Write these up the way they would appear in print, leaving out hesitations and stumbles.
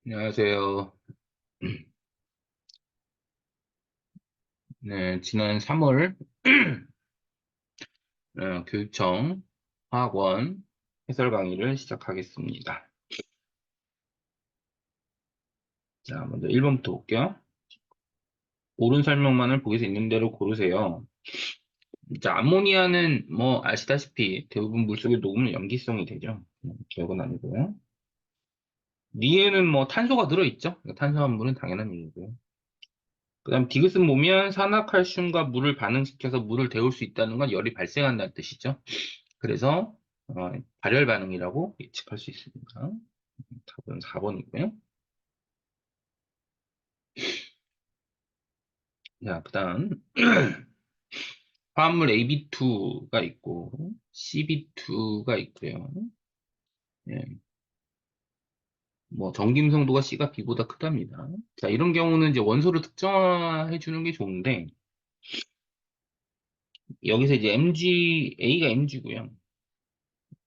안녕하세요. 네, 지난 3월 교육청 화학원 해설 강의를 시작하겠습니다. 자, 먼저 1번부터 볼게요. 옳은 설명만을 보기에서 있는 대로 고르세요. 자, 암모니아는 뭐 아시다시피 대부분 물속에 녹으면 염기성이 되죠. 기억은 아니고요. 니에는 뭐 탄소가 들어있죠. 탄수화물은 당연한 얘기고요. 그 다음 디귿은 보면 산화칼슘과 물을 반응시켜서 물을 데울 수 있다는 건 열이 발생한다는 뜻이죠. 그래서 발열 반응이라고 예측할 수 있습니다. 답은 4번이고요. 자, 그 다음 화합물 AB2가 있고 CB2가 있고요. 예, 뭐 전김성도가 C가 B보다 크답니다. 자, 이런 경우는 이제 원소를 특정해 주는 게 좋은데 여기서 이제 A가 Mg고요.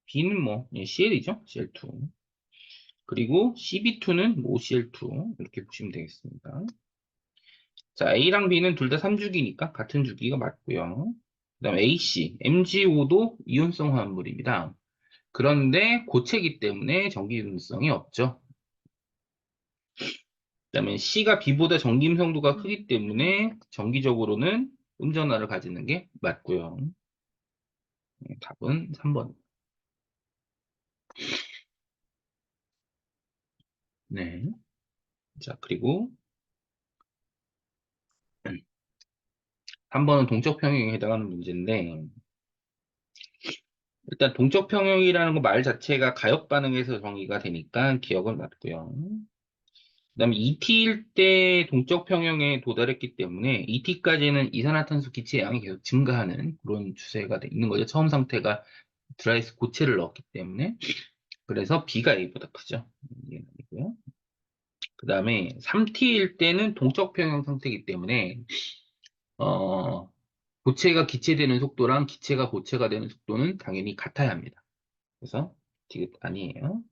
B는 뭐 CL이죠. CL2. 그리고 CB2는 OCL2 이렇게 보시면 되겠습니다. 자, A랑 B는 둘 다 3주기니까 같은 주기가 맞고요. 그 다음 AC, MgO도 이온성 화합물입니다. 그런데 고체이기 때문에 전기 이온성이 없죠. 그 다음에 C가 B보다 전기임성도가 크기 때문에 정기적으로는 음전하를 가지는 게 맞고요. 답은 3번. 네. 자, 그리고 3번은 동적 평형에 해당하는 문제인데 일단 동적 평형이라는 거 말 자체가 가역 반응에서 정의가 되니까 기억은 맞고요. 그다음에 ET일 때 동적 평형에 도달했기 때문에 ET까지는 이산화탄소 기체 양이 계속 증가하는 그런 추세가 있는 거죠. 처음 상태가 드라이스 고체를 넣었기 때문에. 그래서 B가 A보다 크죠. 이게 아니고요. 그다음에 3T일 때는 동적 평형 상태이기 때문에 어, 고체가 기체되는 속도랑 기체가 고체가 되는 속도는 당연히 같아야 합니다. 그래서 디귿 아니에요.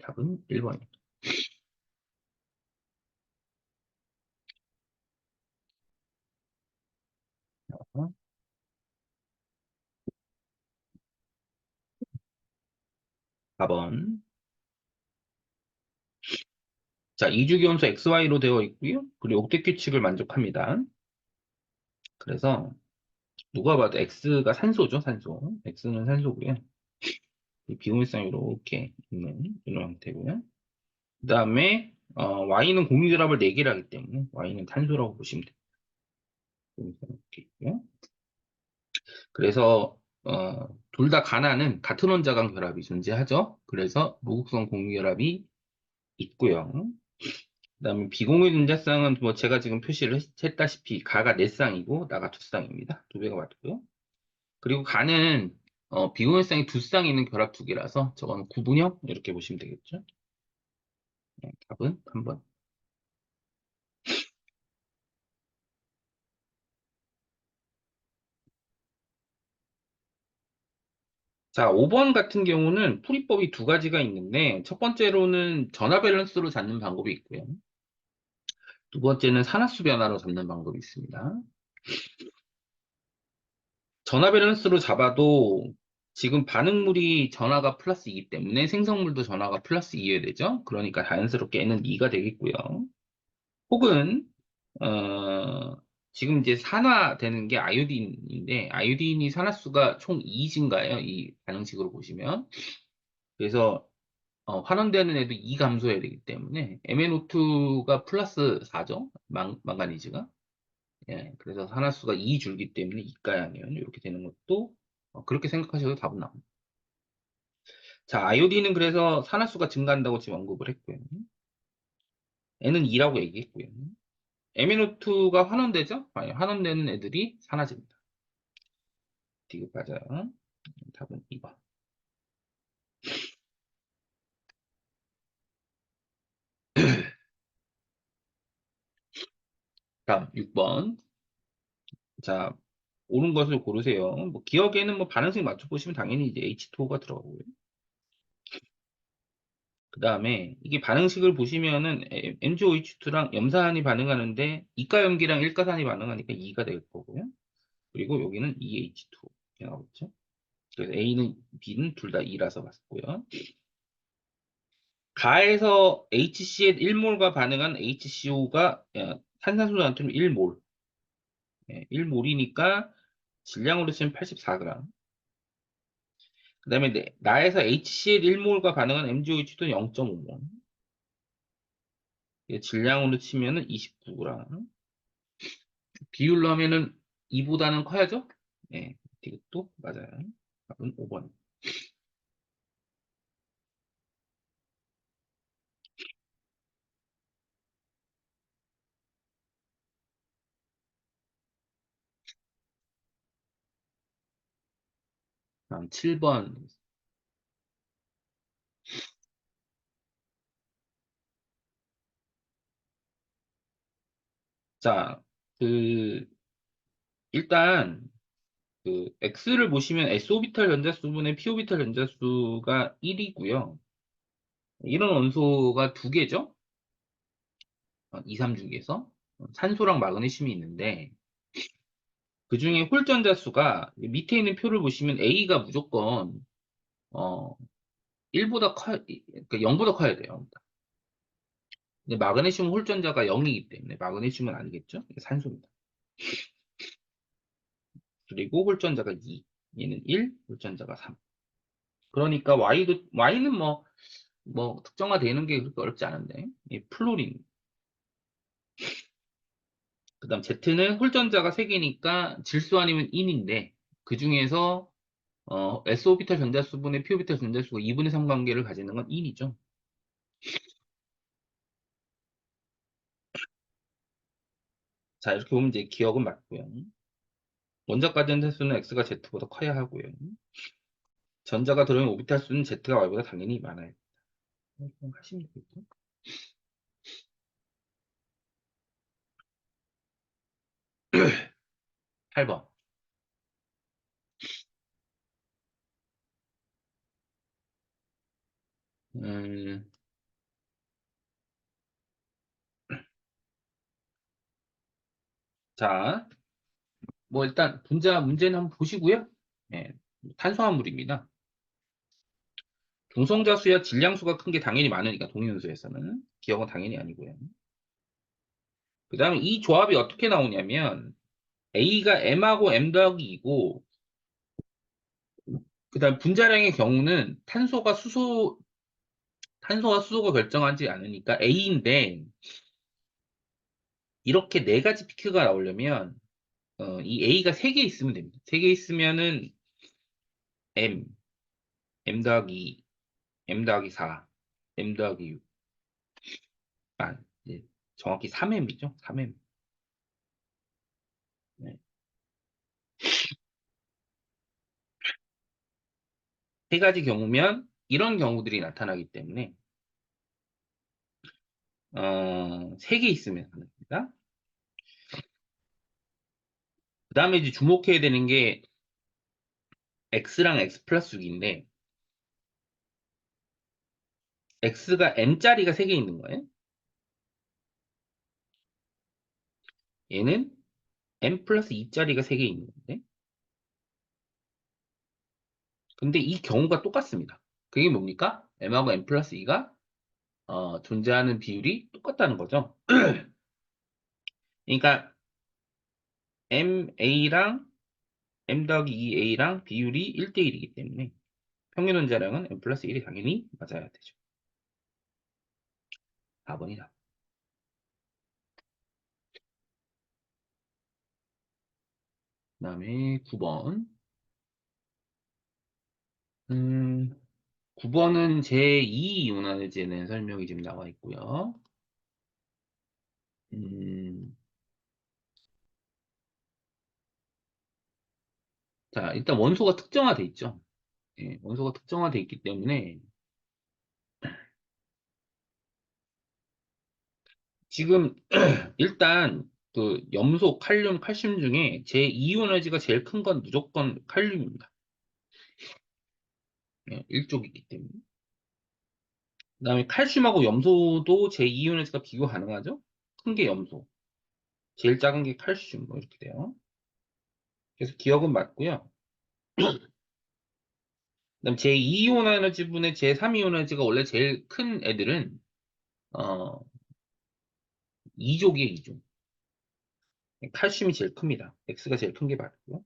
답은 1번입니다. 4번. 자, 이주기원소 XY로 되어 있고요. 그리고 옥텟 규칙을 만족합니다. 그래서 누가 봐도 X가 산소죠, 산소. X는 산소고요. 비공유성이 이렇게 있는 이런 형태고요. 그 다음에 Y는 공유결합을 4개를 하기 때문에 Y는 탄소라고 보시면 됩니다. 이렇게 있고요. 그래서 둘 다 가나는 같은 원자 간 결합이 존재하죠. 그래서 무극성 공유결합이 있고요. 그다음에 비공유 전자쌍은 뭐 제가 지금 표시를 했다시피 가가 4쌍이고 나가 2쌍입니다. 2배가 맞고요. 그리고 가는 비공유쌍이 2쌍이 있는 결합 2개라서 저건 구분형 이렇게 보시면 되겠죠. 네, 답은 3번. 자, 5번 같은 경우는 풀이법이 두 가지가 있는데 첫 번째로는 전화 밸런스로 잡는 방법이 있고요. 두 번째는 산화수 변화로 잡는 방법이 있습니다. 전화 밸런스로 잡아도 지금 반응물이 전하가 플러스 2이기 때문에 생성물도 전하가 플러스 2여야 되죠. 그러니까 자연스럽게 N은 2가 되겠고요. 혹은 지금 이제 산화되는 게 아이오딘인데 아이오딘이 산화수가 총 2인가요? 이 반응식으로 보시면. 그래서 환원되는 애도 2 감소해야 되기 때문에 MnO2가 플러스 4죠. 망가니즈가. 예, 그래서 산화수가 2 줄기 때문에 이가양이면 이렇게 되는 것도 그렇게 생각하셔도 답은 나옵니다. 자, 아이오딘은 그래서 산화수가 증가한다고 지금 언급을 했고요. N은 2라고 얘기했고요. MnO2가 환원되죠? 아니, 환원되는 애들이 산화제입니다. 디귿 맞아요. 답은 2번. 다음 6번. 자, 옳은 것을 고르세요. 뭐 기억에는 뭐 반응식 맞춰보시면 당연히 이제 H2O가 들어가고요. 그 다음에 이게 반응식을 보시면은 MgOH2랑 염산이 반응하는데 이가염기랑 일가산이 반응하니까 2가 될 거고요. 그리고 여기는 EH2 이렇게 나오겠죠. 그래서 A는 B는 둘 다 2라서 맞고요. 가에서 HCl 1몰과 반응한 HCO가 탄산수 나트륨 1몰. 1몰이니까 질량으로 치면 84g. 그 다음에 나에서 HCl 1몰과 반응한 MgOH2는 0.5몰. 질량으로 치면은 29g. 비율로 하면은 2보다는 커야죠? 네, 이것도 맞아요. 답은 5번. 다음 7번. 자, 그, 일단, 그, X를 보시면 S오비탈 전자수분의 P오비탈 전자수가 1이고요. 이런 원소가 두 개죠? 2, 3 중에서. 산소랑 마그네슘이 있는데, 그 중에 홀 전자수가 밑에 있는 표를 보시면 A가 무조건, 어, 1보다 그러니까 0보다 커야 돼요. 근데 마그네슘 홀전자가 0이기 때문에 마그네슘은 아니겠죠? 이게 산소입니다. 그리고 홀전자가 2, 얘는 1, 홀전자가 3. 그러니까 Y는 뭐 특정화되는 게 그렇게 어렵지 않은데, 이 플로린. 그 다음 Z는 홀전자가 3개니까 질소 아니면 인인데, 그 중에서 S오비탈 전자수분의 P오비탈 전자수가 2분의 3 관계를 가지는 건 인이죠. 자, 이렇게 보면 이제 기억은 맞고요. 원자 가전 수는 X가 Z보다 커야 하고요. 전자가 들어있는 오비탈 수는 Z가 Y보다 당연히 많아요. 하시면 되겠죠? 8번. 음, 자, 뭐 일단 분자 문제는 한번 보시고요. 예, 탄수화물입니다. 중성자수야 질량수가 큰 게 당연히 많으니까 동위원소에서는 기억은 당연히 아니고요. 그 다음에 이 조합이 어떻게 나오냐면 A가 M하고 M 더하기 2고 그 다음 분자량의 경우는 탄소와 수소가 결정하지 않으니까 A인데 이렇게 네 가지 피크가 나오려면 이 A가 3개 있으면 됩니다. 3개 있으면은 M, M 더하기 2, M 더하기 4, M 더하기 6. 아, 이제 정확히 3M이죠. 3M. 네. 세 가지 경우면 이런 경우들이 나타나기 때문에 3개 있으면 가능합니다. 그 다음에 이제 주목해야 되는 게 X랑 X 플러스 6인데 X가 M짜리가 3개 있는 거예요. 얘는 M 플러스 2짜리가 3개 있는 건데 근데 이 경우가 똑같습니다. 그게 뭡니까? M하고 M 플러스 2가 존재하는 비율이 똑같다는 거죠. 그러니까 MA랑 M 더하기 2A랑 비율이 1대1이기 때문에 평균 원자량은 M 플러스 1이 당연히 맞아야 되죠. 4번이다. 그 다음에 9번. 9번은 제2이온화제에 대한 설명이 지금 나와 있고요. 음, 자, 일단 원소가 특정화돼 있죠. 예, 원소가 특정화돼 있기 때문에 지금 일단 그 염소, 칼륨, 칼슘 중에 제2이온화제가 제일 큰 건 무조건 칼륨입니다. 예, 1족이기 때문에. 그다음에 칼슘하고 염소도 제2이온에서가 비교 가능하죠? 큰 게 염소, 제일 작은 게 칼슘, 뭐 이렇게 돼요. 그래서 기억은 맞고요. 그다음 제2이온 에너지분의 제3이온 에너지가 원래 제일 큰 애들은 어 2족이에요, 2족. 칼슘이 제일 큽니다. X가 제일 큰 게 맞고요.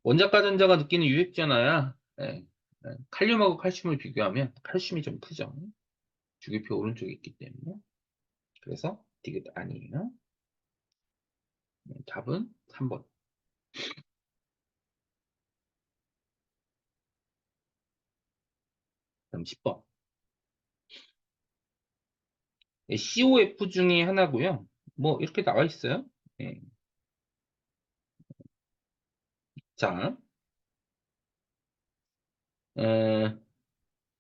원자과 전자가 느끼는 유액전하야 칼륨하고 칼슘을 비교하면 칼슘이 좀 크죠. 주기표 오른쪽에 있기 때문에. 그래서 디귿 아니에요. 답은 3번. 그럼 10번. COF 중에 하나고요. 뭐 이렇게 나와 있어요. 예. 자, 어,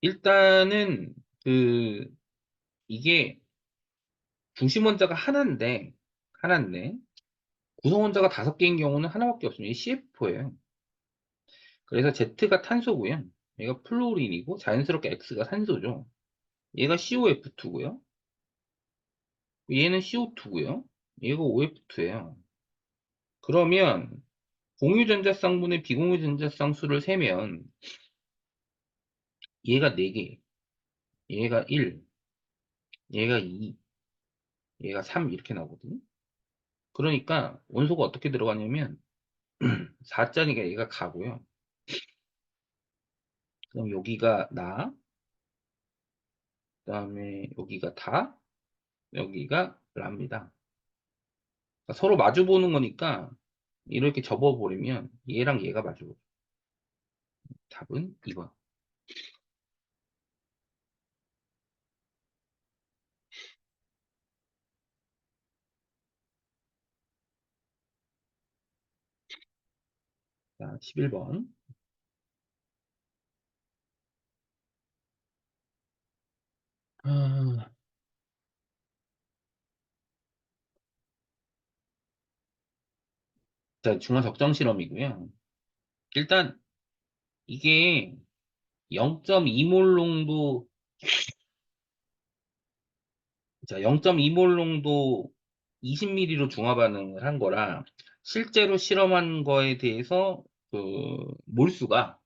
일단은 그 이게 중심 원자가 하나인데 구성 원자가 5개인 경우는 하나밖에 없습니다. CF4예요. 그래서 Z가 탄소고요. 얘가 플로린이고 자연스럽게 X가 산소죠. 얘가 COF2고요. 얘는 CO2고요. 얘가 OF2예요. 그러면 공유 전자쌍분의 비공유 전자쌍 수를 세면 얘가 4개, 얘가 1, 얘가 2, 얘가 3 이렇게 나오거든요. 그러니까 원소가 어떻게 들어가냐면 4짜리가 얘가 가고요. 그럼 여기가 나, 그다음에 여기가 다, 여기가 라입니다. 그러니까 서로 마주 보는 거니까 이렇게 접어버리면 얘랑 얘가 마주 보죠. 답은 2번. 자, 11번. 아, 자, 중화 적정 실험이고요. 일단 이게 0.2몰 농도, 자, 0.2몰 농도 20ml로 중화 반응을 한 거라 실제로 실험한 거에 대해서 그 몰수가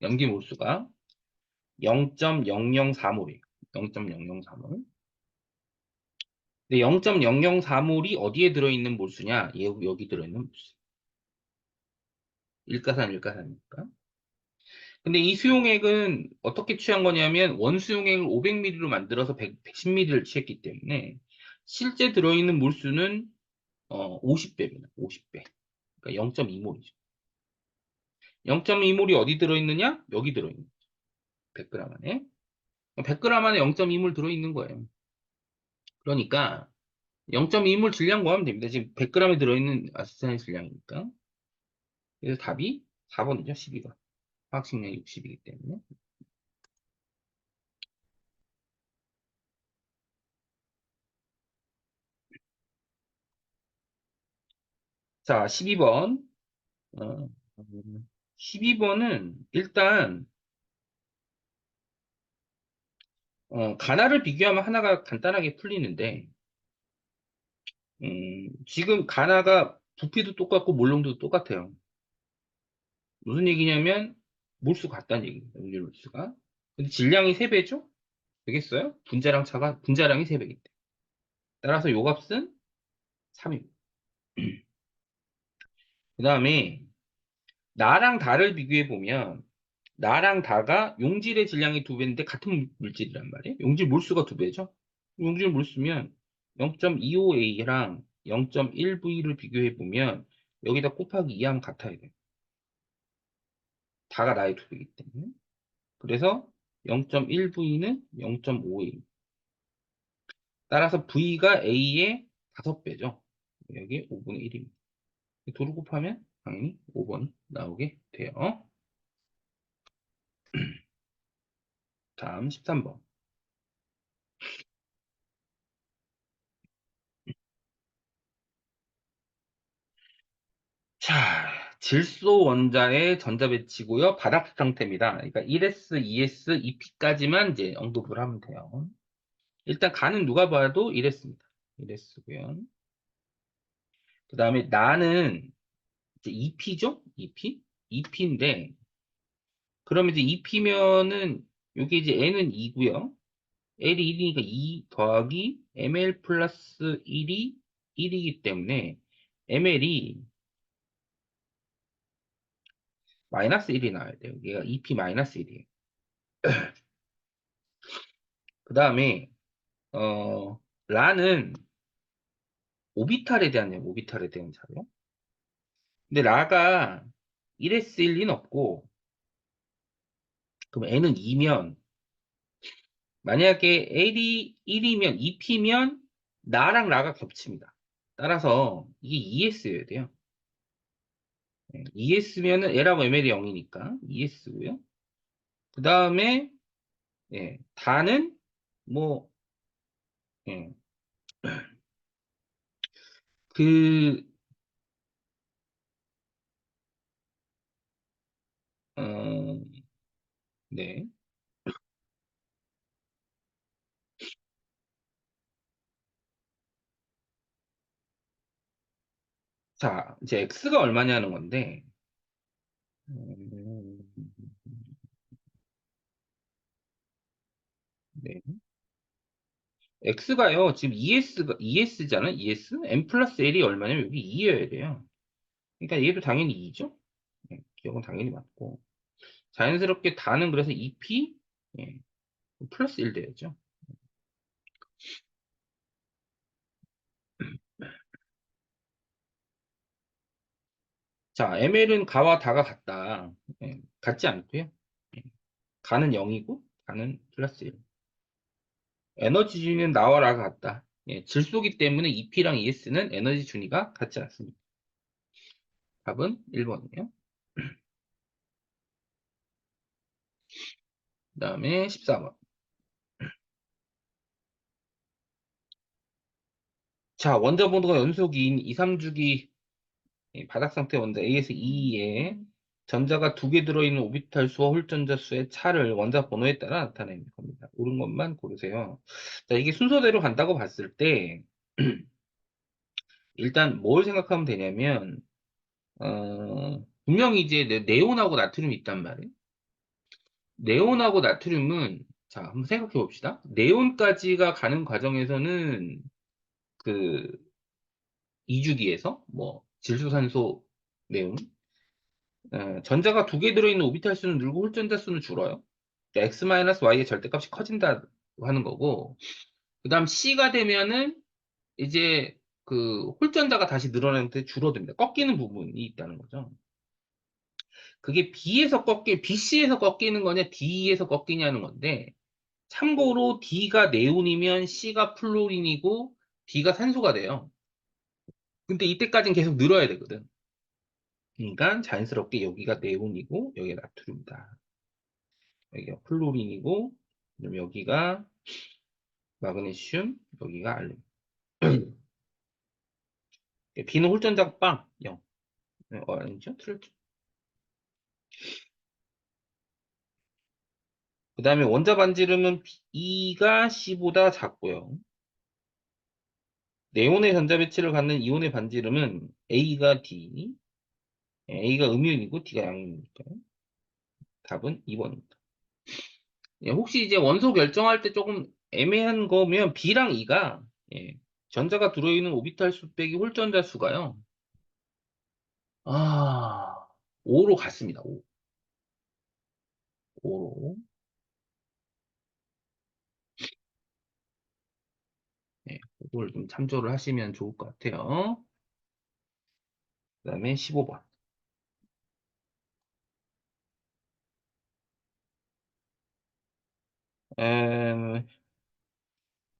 염기 몰수가 0.004몰이에요. 0.004몰. 근데 0.004몰이 어디에 들어있는 몰수냐? 여기 들어있는 몰수. 일가산이니까. 근데 이 수용액은 어떻게 취한 거냐면 원수용액을 500ml로 만들어서 110ml를 취했기 때문에 실제 들어있는 몰수는 50배입니다. 50배. 그러니까 0.2몰이죠. 0.2몰이 어디 들어있느냐? 여기 들어있는 100g 안에. 100g 안에 0.2몰 들어있는 거예요. 그러니까 0.2몰 질량 구하면 됩니다. 지금 100g에 들어있는 아세트의 질량이니까. 그래서 답이 4번이죠. 12번. 화학식량 60이기 때문에. 자, 12번. 12번은 일단 가나를 비교하면 하나가 간단하게 풀리는데 지금 가나가 부피도 똑같고 몰롱도 똑같아요. 무슨 얘기냐면 몰수 같다는 얘기입니다. 음질 몰수가. 근데 질량이 3배죠? 되겠어요? 분자량이 3배기 때문에. 따라서 요 값은 3입니다. 그 다음에 나랑 다를 비교해 보면 나랑 다가 용질의 질량이 2배인데 같은 물질이란 말이에요. 용질 몰수가 2배죠. 용질 몰수면 0.25A랑 0.1V를 비교해 보면 여기다 곱하기 2하면 같아야 돼요. 다가 나의 2배이기 때문에. 그래서 0.1V는 0.5A. 따라서 V가 A의 5배죠. 여기 5분의 1입니다. 도를 곱하면 당연히 5번이 나오게 돼요. 다음 13번. 자, 질소 원자의 전자 배치고요. 바닥 상태입니다. 그러니까 1s, 2s, 2p까지만 이제 언급을 하면 돼요. 일단 가는 누가 봐도 1s입니다. 1s고요. 그 다음에 나는 이제 2p죠? 2p? 2p인데 그러면 이제 2p면은 요게 이제 n은 2고요. L이 1이니까 2 더하기 ml 플러스 1이 1이기 때문에 ml이 마이너스 1이 나와야 돼요. 얘가 2p 마이너스 1이에요. 그 다음에 라는 오비탈에 대한 자료. 근데 라가 1s 1인 없고 그럼 n은 2면 만약에 L이 1이면 2p면 나랑 라가 겹칩니다. 따라서 이게 2s여야 돼요. 2s면은 L하고 ML이 0이니까 2s고요. 그 다음에 다는 뭐 예, 그 어, 네. 자, 이제 x가 얼마냐는 건데 음, 네. x가요. 지금 2s잖아. 2s? n 플러스 l이 얼마냐면 여기 2여야 돼요. 그러니까 얘도 당연히 2죠. 기억은 당연히 맞고. 자연스럽게 다는 그래서 2p 플러스 1 돼야죠. 자, ml은 가와 다가 같다. 같지 않고요. 예, 가는 0이고 다는 플러스 1. 에너지 준위는 나와 라가 같다. 질소기 때문에 EP랑 ES는 에너지 준위가 같지 않습니다. 답은 1번이에요. 그 다음에 14번. 자, 원자 번호가 연속인 2, 3주기 바닥 상태 원자 A에서 E에 전자가 두 개 들어있는 오비탈 수와 홀전자 수의 차를 원자 번호에 따라 나타내는 겁니다. 옳은 것만 고르세요. 자, 이게 순서대로 간다고 봤을 때 일단 뭘 생각하면 되냐면 분명히 이제 네온하고 나트륨이 있단 말이에요. 네온하고 나트륨은 자, 한번 생각해 봅시다. 네온까지가 가는 과정에서는 그 2주기에서 뭐 질소산소 네온 전자가 두 개 들어있는 오비탈 수는 늘고 홀전자 수는 줄어요. x-y의 절대값이 커진다 하는 거고 그 다음 C가 되면은 이제 그 홀전자가 다시 늘어나는데 줄어듭니다. 꺾이는 부분이 있다는 거죠. 그게 BC에서 꺾이는 거냐, D에서 꺾이냐는 건데, 참고로 D가 네온이면 C가 플로린이고, D가 산소가 돼요. 근데 이때까지는 계속 늘어야 되거든. 그러니까 자연스럽게 여기가 네온이고, 여기가 나트륨이다. 여기가 플로린이고, 그럼 여기가 마그네슘, 여기가 알루미늄. B는 홀전자가 빵, 0. 아니죠? 틀렸죠. 그 다음에 원자 반지름은 E가 C보다 작고요. 네온의 전자 배치를 갖는 이온의 반지름은 A가 D, A가 음이온이고 D가 양이온이니까 답은 2번입니다. 혹시 이제 원소 결정할 때 조금 애매한 거면 B랑 E가 전자가 들어있는 오비탈 수 빼기 홀전자 수가요. 5로 같습니다. 5. 5로. 그걸 좀 참조를 하시면 좋을 것 같아요. 그 다음에 15번.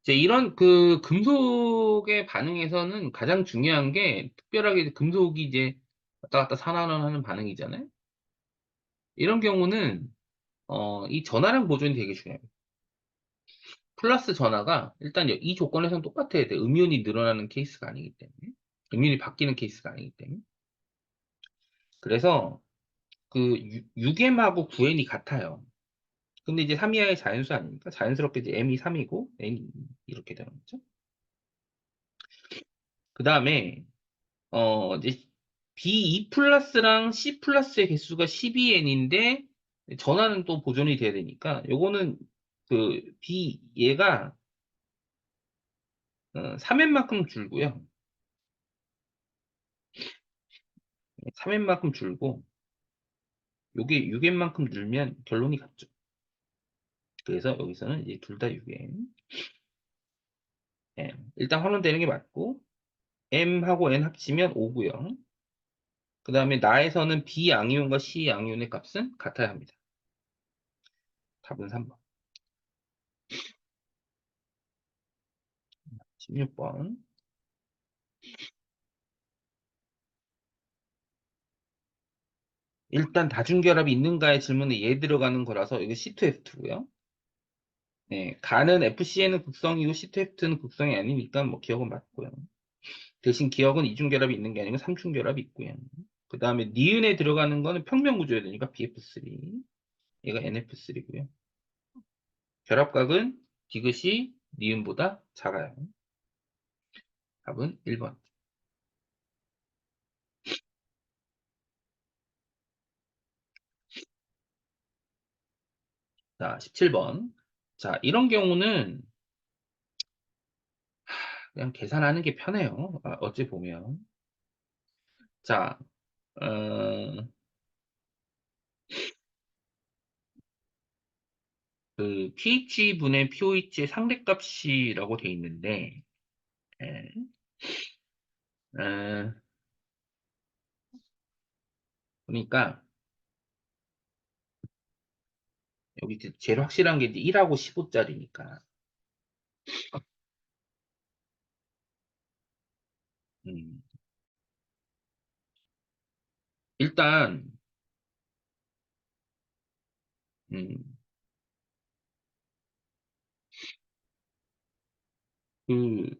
이제 이런 그 금속의 반응에서는 가장 중요한 게 특별하게 이제 금속이 이제 왔다 갔다 산화하는 반응이잖아요. 이런 경우는 이 전하량 보존이 되게 중요해요. 플러스 전하가 일단 이 조건에서는 똑같아야 돼. 음이온이 늘어나는 케이스가 아니기 때문에. 음이온이 바뀌는 케이스가 아니기 때문에. 그래서 그 6m하고 9n이 같아요. 근데 이제 3이하의 자연수 아닙니까? 자연스럽게 이제 m이 3이고 n이 이렇게 되는 거죠. 그 다음에 이제 B2 플러스랑 C 플러스의 개수가 12n인데 전화는 또 보존이 돼야 되니까 요거는 그 B 얘가 3n만큼 줄고요. 3n만큼 줄고 요게 6n만큼 줄면 결론이 같죠. 그래서 여기서는 이제 둘 다 6n. 일단 환원되는 게 맞고 m하고 n 합치면 5고요. 그 다음에 나에서는 B 양이온과 C 양이온의 값은 같아야 합니다. 답은 3번. 16번. 일단 다중결합이 있는가의 질문에 예 들어가는 거라서 이거 C2F2고요. 네, 가는 FCN은 극성이고 C2F2는 극성이 아니니까 뭐 기억은 맞고요. 대신 기억은 이중결합이 있는 게 아니고 삼중결합이 있고요. 그 다음에 니은에 들어가는 거는 평면구조여야 되니까 BF3. 얘가 NF3고요. 결합각은 디귿이 니은보다 작아요. 답은 1번. 자, 17번. 자, 이런 경우는 그냥 계산하는 게 편해요. 어찌 보면. 자, 어, 그 pH분의 pOH의 상대값이라고 돼 있는데, 예, 어, 그러니까 여기 제일 확실한 게 이제 1하고 15짜리니까. 음, 일단 음, 그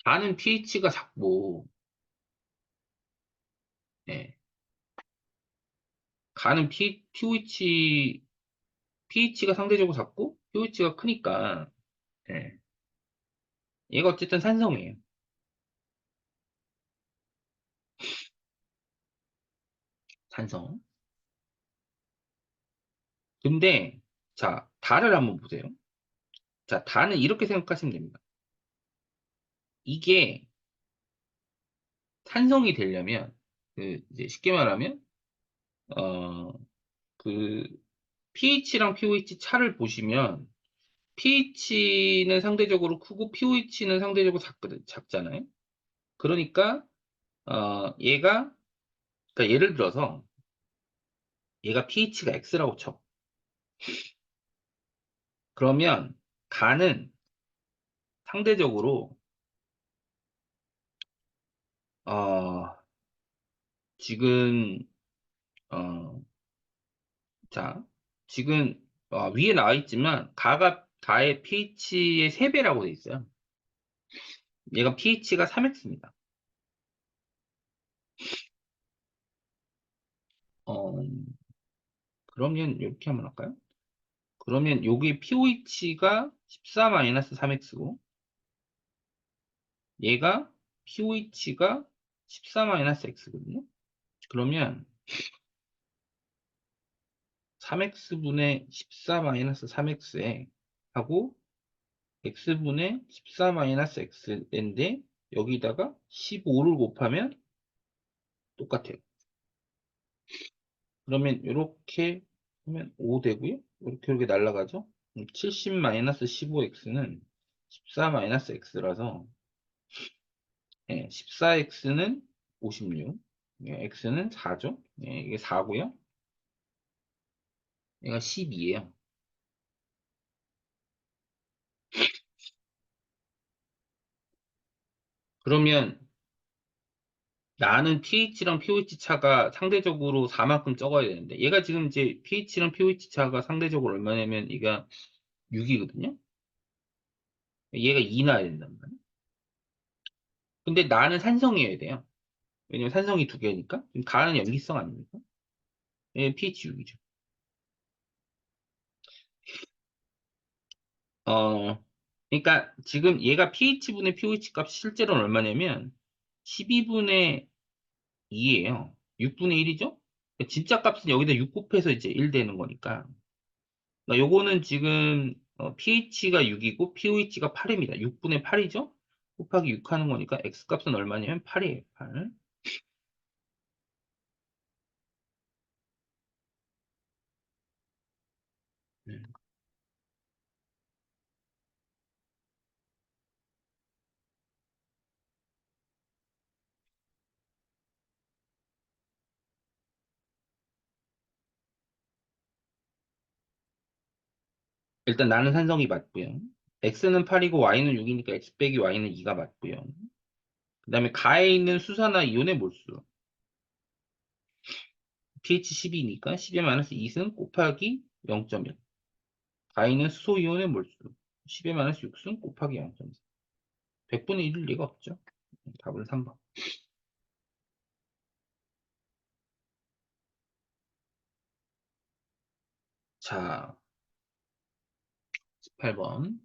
가는 pH가 작고, 예, 가는 pH가 상대적으로 작고 pH가 크니까, 예, 얘가 어쨌든 산성이에요. 산성. 근데 자, 달을 한번 보세요. 자, 달은 이렇게 생각하시면 됩니다. 이게 산성이 되려면 그 이제 쉽게 말하면 어 그 pH랑 pOH 차를 보시면 pH는 상대적으로 크고 pOH는 상대적으로 작잖아요. 그러니까 얘가 그러니까 예를 들어서 얘가 pH가 X라고 쳐. 그러면 간은 상대적으로 어 지금 어 자 지금 위에 나와 있지만 가의 pH의 3배라고 돼 있어요. 얘가 pH가 3X입니다. 어, 그러면 이렇게 한번 할까요? 그러면 여기 pOH가 14-3X고 얘가 pOH가 14-X거든요. 그러면 3X분의 14-3X에 하고 X분의 14-X인데 여기다가 15를 곱하면 똑같아요. 그러면 이렇게 하면 5 되고요. 이렇게 날아가죠. 70-15x는 14-x라서 14x는 56, x는 4죠. 이게 4고요. 얘가 12예요. 그러면 나는 pH랑 pOH 차가 상대적으로 4만큼 적어야 되는데 얘가 지금 이제 pH랑 pOH 차가 상대적으로 얼마냐면 얘가 6이거든요. 얘가 2 나야 된단 말이에요. 근데 나는 산성이어야 돼요. 왜냐면 산성이 두 개니까. 가는 염기성 아닙니까? 예, pH 6이죠. 그러니까 지금 얘가 pH분의 pH 값 실제로는 얼마냐면 12분의 2예요. 6분의 1이죠? 진짜 값은 여기다 6 곱해서 이제 1 되는 거니까. 그러니까 요거는 지금 pH가 6이고 pOH가 8입니다. 6분의 8이죠? 곱하기 6 하는 거니까 x 값은 얼마냐면 8이에요. 8. 일단 나는 산성이 맞고요. x는 8이고 y는 6이니까 x 빼기 y는 2가 맞고요. 그 다음에 가에 있는 수산화 이온의 몰수. pH 12니까 12 마이너스 2승 곱하기 0.1. 가에 있는 수소 이온의 몰수. 12 마이너스 6승 곱하기 0.4. 100분의 1일 리가 없죠. 답은 3번. 자, 18번.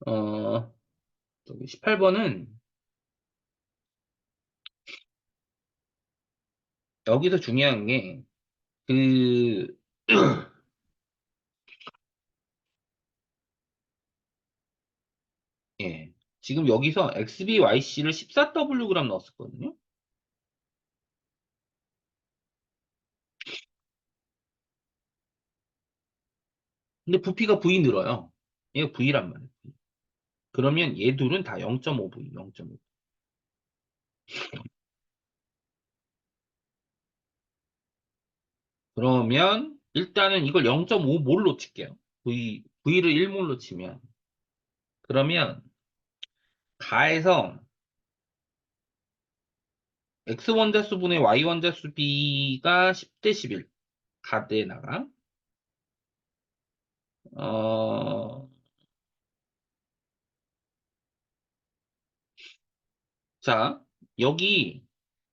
어, 18번은 여기서 중요한 게, 그, 예. 지금 여기서 XBYC를 14W 넣었었거든요. 근데 부피가 V 늘어요. 얘가 V란 말이에요. 그러면 얘 둘은 다 0.5V, 0.5. 그러면 일단은 이걸 0.5몰로 칠게요. V를 1몰로 치면. 그러면 가에서 X 원자수분의 Y 원자수 B가 10대 11. 가대에다가 어, 자, 여기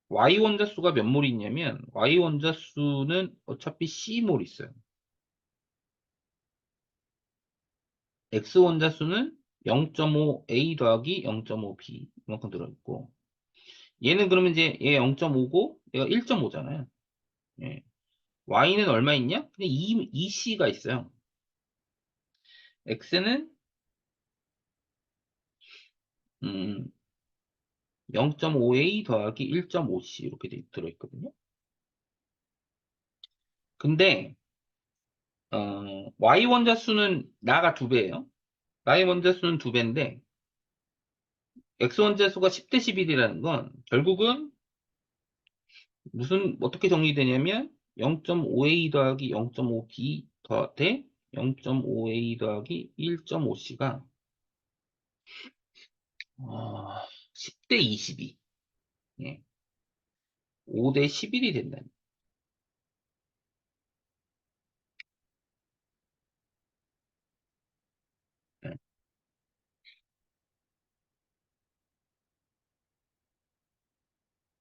Y 원자수가 몇 몰 있냐면 Y 원자수는 어차피 C몰 있어요. X 원자수는 0.5A 더하기 0.5B 이만큼 들어있고 얘는 그러면 이제 얘 0.5고 얘가 1.5잖아요. 예. Y는 얼마 있냐? 그냥 2C가 있어요. X는 0.5A 더하기 1.5C 이렇게 들어있거든요. 근데 Y 원자수는 나가 두 배예요. Y 원자수는 두 배인데 X 원자수가 10대 11이라는 건 결국은 무슨 어떻게 정리되냐면 0.5A 더하기 0.5B 대 0.5A 더하기 1.5C가 10대 22, 예, 5대 11이 된다는. 거예요.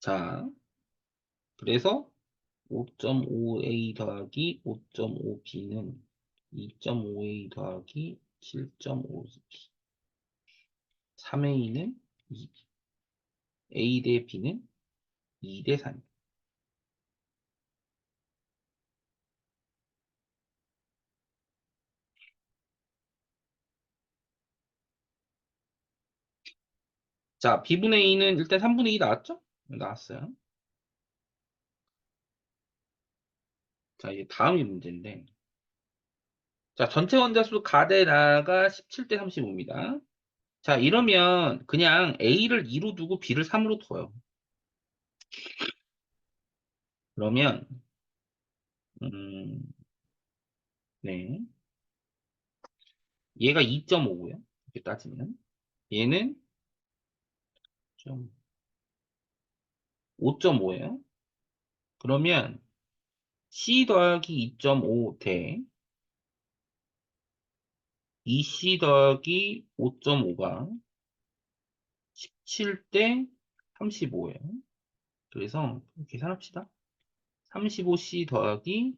자, 그래서 5.5A 더하기 5.5B는 2.5A 더하기 7.5B, 3A는 2B, A 대 B는 2 대 3. 자, B분의 A는 일단 3분의 2 나왔죠? 나왔어요. 자, 이제 다음이 문제인데. 자, 전체 원자수 가데나가 17대 35입니다. 자, 이러면 그냥 A를 2로 두고 B를 3으로 둬요. 그러면, 음, 네. 얘가 2.5고요. 이렇게 따지면. 얘는 좀 5.5예요. 그러면 C 더하기 2.5 대 2C 더하기 5.5가 17대 35예요. 그래서 계산합시다. 35C 더하기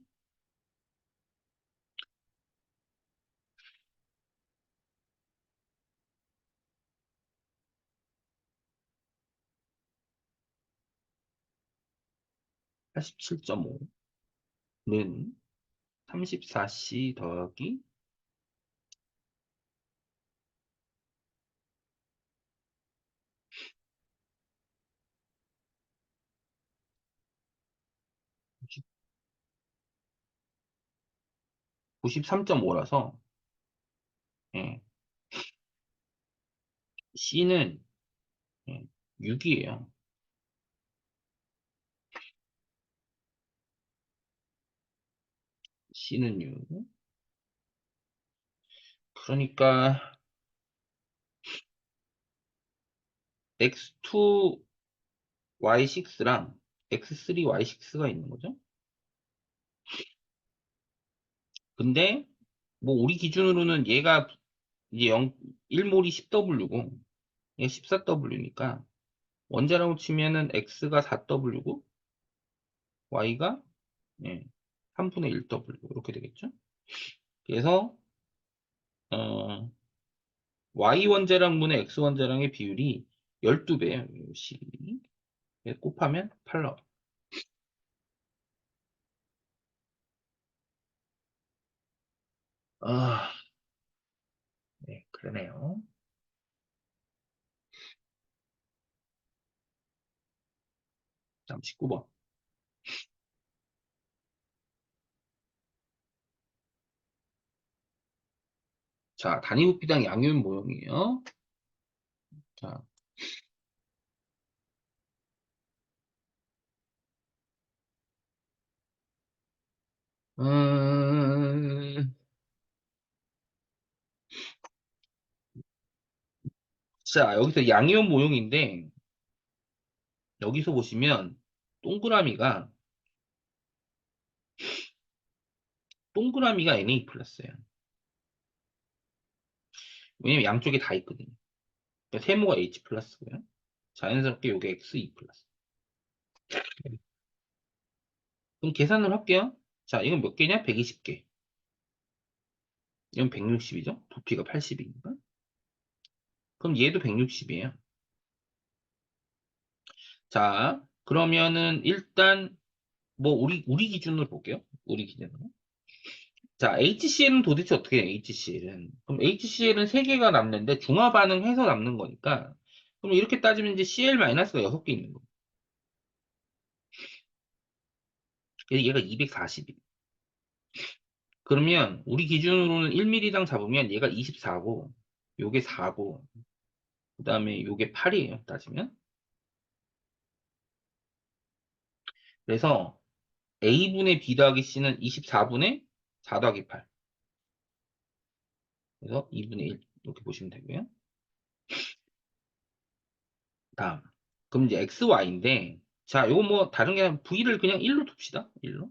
87.5는 34C 더하기 93.5라서 C는 6이에요. C는 6. 그러니까 X2, Y6랑 X3, Y6가 있는 거죠. 근데 뭐 우리 기준으로는 얘가 이제 1몰이 10W고 얘가 14W니까 원자력으로 치면은 X가 4W고 Y가 3분의 1W 이렇게 되겠죠. 그래서 어, Y 원자량분의 X 원자량의 비율이 12배예요. 곱하면 8 나와요. 아, 네, 그러네요. 다음 19번. 자, 단위부피당 양면 모형이에요. 자, 음, 자, 여기서 양이온 모형인데, 여기서 보시면, 동그라미가, Na 플러스예요. 왜냐면 양쪽에 다 있거든요. 그러니까 세모가 H 플러스고요. 자연스럽게 요게 Xe 플러스. 그럼 계산을 할게요. 자, 이건 몇 개냐? 120개. 이건 160이죠? 부피가 80이니까. 그럼 얘도 160이에요. 자, 그러면은 일단 뭐 우리 기준으로 볼게요. 우리 기준으로. 자, HCl은 도대체 어떻게 해요? HCl은. 그럼 HCl은 3개가 남는데 중화 반응해서 남는 거니까 그럼 이렇게 따지면 이제 Cl-가 6개 있는 거예요. 그래서 얘가 240이에요. 그러면 우리 기준으로는 1ml당 잡으면 얘가 24고 요게 4고 그다음에 요게 8이에요. 따지면. 그래서 A분의 B 더하기 C는 24분의 4 더하기 8. 그래서 2분의 1 이렇게 보시면 되고요. 다음. 그럼 이제 XY인데 자, 요거 뭐 다른 게 아니라 V를 그냥 1로 둡시다. 1로.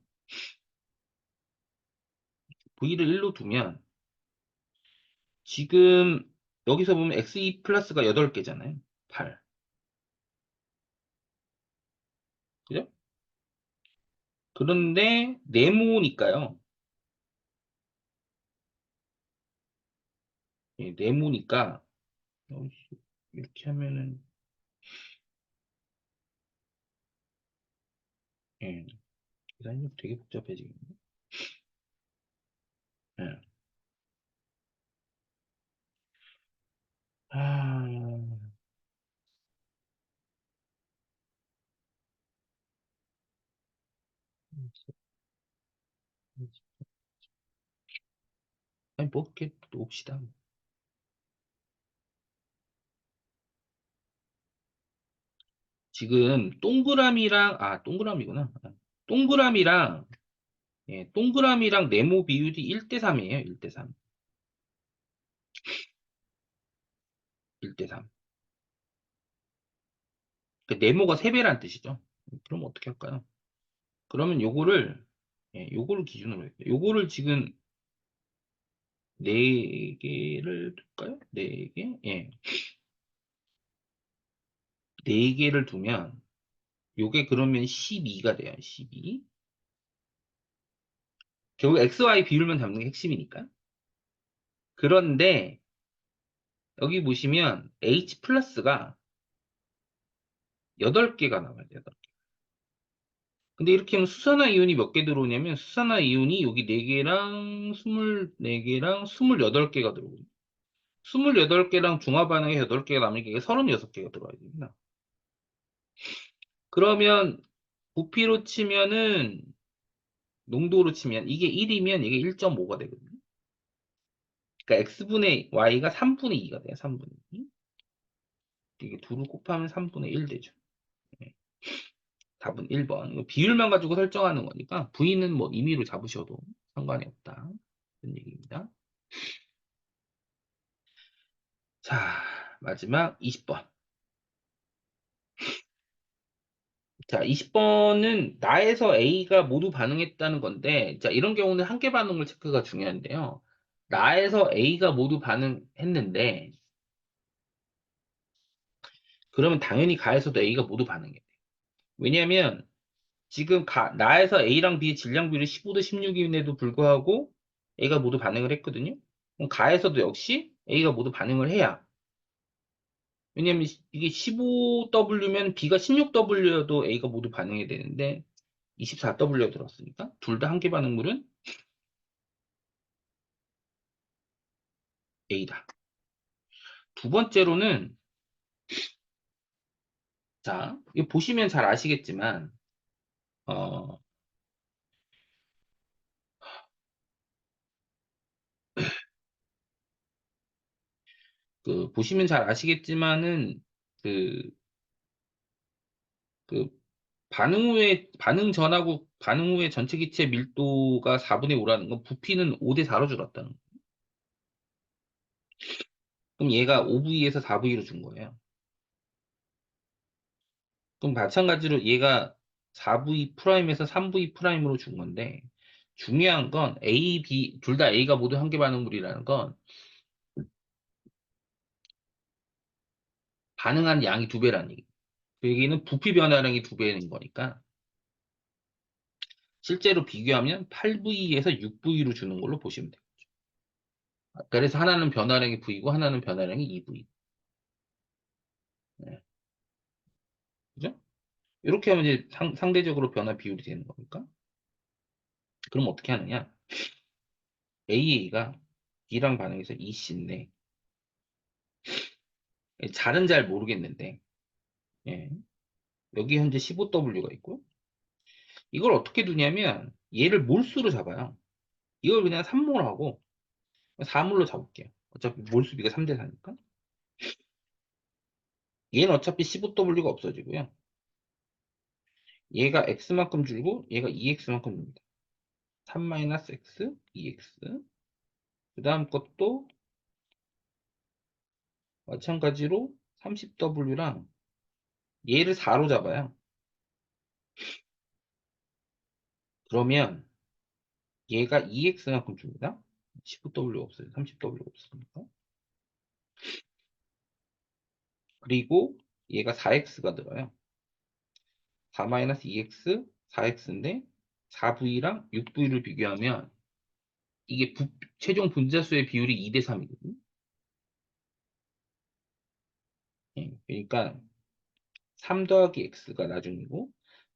V를 1로 두면 지금 여기서 보면 XE 플러스가 8개잖아요. 8. 그죠? 그런데 네모니까요. 네모니까 이렇게 하면은 예, 계산이 되게 복잡해지겠네. 예. 아, 아니 뭐 이렇게 봅시다. 지금 동그라미구나. 동그라미랑 동그라미랑 네모 비율이 1대 3이에요. 1대 3. 1대 3. 그 네모가 3배란 뜻이죠. 그럼 어떻게 할까요? 그러면 요거를 기준으로 해요. 요거를 지금 4개를 둘까요? 4개? 예. 4개를 두면 요게 그러면 12가 돼요. 12. 결국 XY 비율만 잡는 게 핵심이니까. 그런데 여기 보시면 H 플러스가 8개가 나와요. 8개. 근데 이렇게 하면 수산화 이온이 몇 개 들어오냐면 수산화 이온이 여기 4개랑 24개랑 28개가 들어오거든요. 28개랑 중화반응에 8개가 남으니까 이게 36개가 들어와야 됩니다. 그러면 부피로 치면은 농도로 치면 이게 1이면 이게 1.5가 되거든요. 그러니까 x분의 y가 3분의 2가 돼요. 3분의 2. 이게 2를 곱하면 3분의 1 되죠. 네. 답은 1번. 이거 비율만 가지고 설정하는 거니까 v는 뭐 임의로 잡으셔도 상관이 없다. 그런 얘기입니다. 자, 마지막 20번. 자, 20번은 나에서 A가 모두 반응했다는 건데, 자, 이런 경우는 한계 반응물 체크가 중요한데요. 나에서 A가 모두 반응했는데, 그러면 당연히 가에서도 A가 모두 반응해요. 왜냐하면 지금 나에서 A랑 B의 질량 비율이 15대 16인에도 불구하고 A가 모두 반응을 했거든요. 그럼 가에서도 역시 A가 모두 반응을 해야. 왜냐하면 이게 15W면 B가 16W여도 A가 모두 반응해야 되는데 24W가 들었으니까 둘 다 한계 반응물은 A다. 두 번째로는 자, 이거 보시면 잘 아시겠지만 어, 그 보시면 잘 아시겠지만은 그, 그 반응 전하고 반응 후에 전체 기체 밀도가 4분의 5라는 건 부피는 5대 4로 줄었다는 거예요. 그럼 얘가 5V에서 4V로 준 거예요. 그럼 마찬가지로 얘가 4V 프라임에서 3V 프라임으로 준 건데 중요한 건 A, B 둘 다 A가 모두 한계 반응물이라는 건 반응한 양이 2배라는 얘기. 그 얘기는 부피 변화량이 2배인 거니까 실제로 비교하면 8V에서 6V로 주는 걸로 보시면 돼요. 그래서 하나는 변화량이 V고 하나는 변화량이 2V. 네. 그죠? 이렇게 하면 이제 상대적으로 변화 비율이 되는 거니까. 그럼 어떻게 하느냐? AA가 B랑 반응해서 EC인데, 잘은 잘 모르겠는데, 예. 여기 현재 15W가 있고, 이걸 어떻게 두냐면, 얘를 몰수로 잡아요. 이걸 그냥 3몰 하고, 4몰로 잡을게요. 어차피 몰수비가 3대 4니까. 얘는 어차피 15W가 없어지고요. 얘가 X만큼 줄고, 얘가 2X만큼 줍니다. 3-X, 2X. 그 다음 것도 마찬가지로 30W랑 얘를 4로 잡아요. 그러면 얘가 2x만큼 줍니다. 15W가 없어요. 30W가 없으니까. 그리고 얘가 4x가 들어요. 4-2x, 4x인데 4v랑 6v를 비교하면 이게 최종 분자수의 비율이 2대 3이거든요. 그러니까 3 더하기 x가 나중이고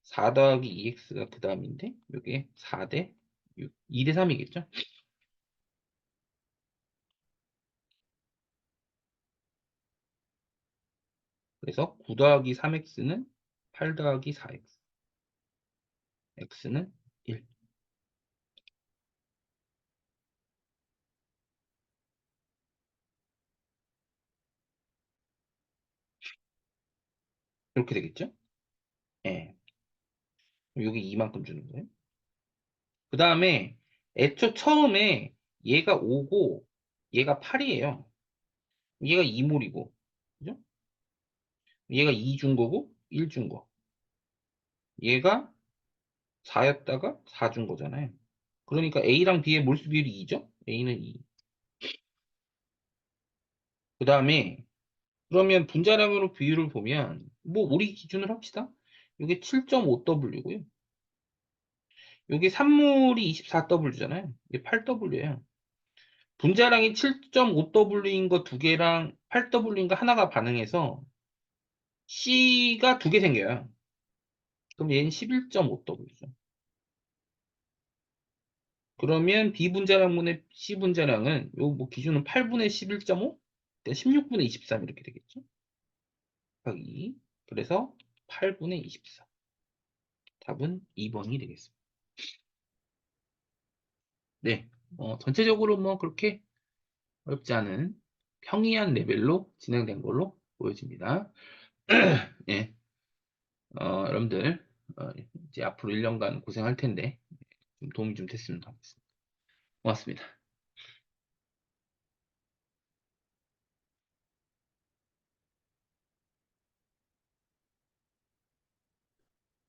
4 더하기 2x가 그 다음인데 이게 4대 6, 2대 3이겠죠? 그래서 9 더하기 3x는 8 더하기 4x, x는 1. 이렇게 되겠죠? 예. 여기 이만큼 주는 거예요. 그 다음에 애초 처음에 얘가 5고 얘가 8이에요. 얘가 2몰이고 그죠? 얘가 2 준 거고 1 준 거. 얘가 4였다가 4 준 거잖아요. 그러니까 A랑 B의 몰수 비율이 2죠? A는 2. 그 다음에 그러면 분자량으로 비율을 보면 뭐 우리 기준으로 합시다. 이게 7.5W고요. 이게 산물이 24W잖아요. 이게 8W예요. 분자량이 7.5W인 거 두 개랑 8W인 거 하나가 반응해서 C가 두 개 생겨요. 그럼 얘는 11.5W죠. 그러면 B분자량분의 C분자량은 요 뭐 기준은 8분의 11.5? 16분의 23 이렇게 되겠죠. 곱하기 그래서 8분의 24. 답은 2번이 되겠습니다. 네. 전체적으로 뭐 그렇게 어렵지 않은 평이한 레벨로 진행된 걸로 보여집니다. 예. 여러분들, 이제 앞으로 1년간 고생할 텐데, 좀 도움이 좀 됐으면 좋겠습니다. 고맙습니다.